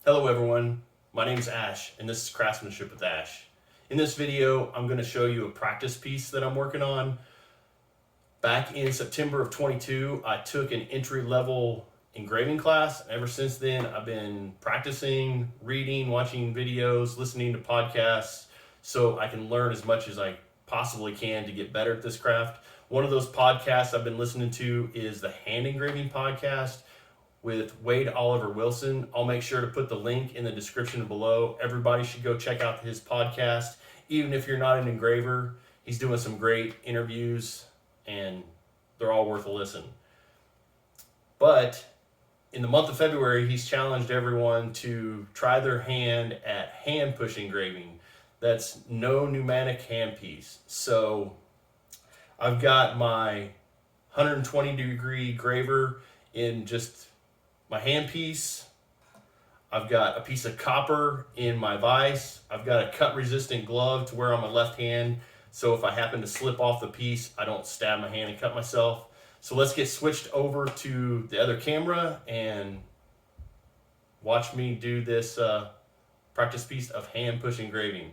Hello everyone, my name is Ash and this is Craftsmanship with Ash. In this video, I'm going to show you a practice piece that I'm working on. Back in September of 22, I took an entry-level engraving class. Ever since then, I've been practicing, reading, watching videos, listening to podcasts, so I can learn as much as I possibly can to get better at this craft. One of those podcasts I've been listening to is the Hand Engraving Podcast with Wade Oliver Wilson. I'll make sure to put the link in the description below. Everybody should go check out his podcast. Even if you're not an engraver, he's doing some great interviews and they're all worth a listen. But in the month of February, he's challenged everyone to try their hand at hand push engraving. That's no pneumatic handpiece. So I've got my 120 degree graver in just my handpiece. I've got a piece of copper in my vise. I've got a cut resistant glove to wear on my left hand, so if I happen to slip off the piece, I don't stab my hand and cut myself. So let's get switched over to the other camera and watch me do this practice piece of hand push engraving.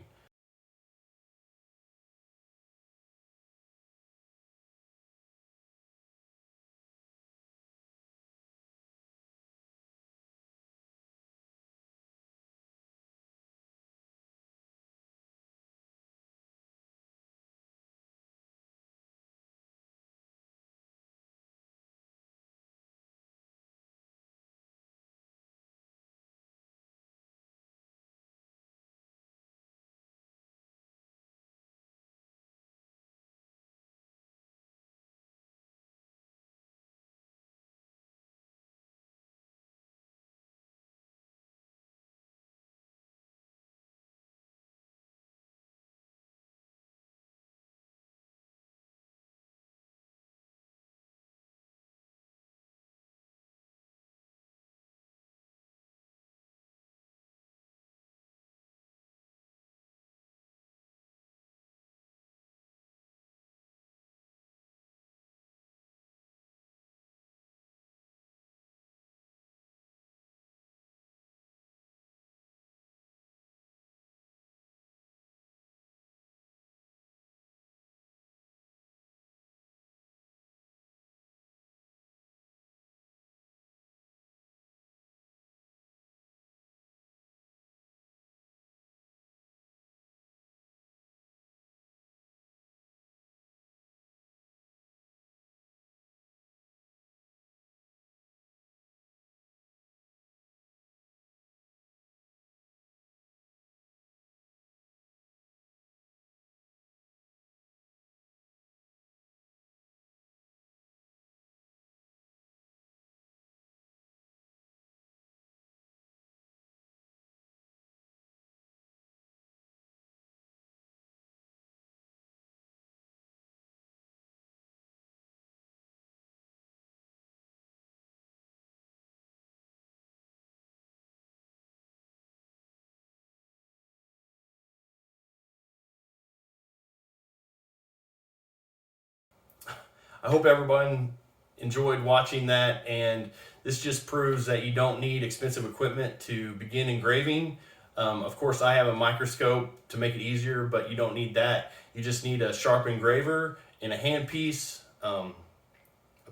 I hope everyone enjoyed watching that, and this just proves that you don't need expensive equipment to begin engraving. Of course, I have a microscope to make it easier, but you don't need that. You just need a sharp engraver and a handpiece, a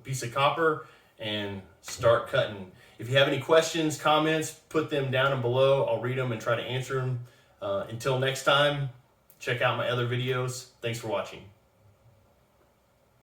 piece of copper, and start cutting. If you have any questions, comments, put them down and below. I'll read them and try to answer them. Until next time, check out my other videos. Thanks for watching.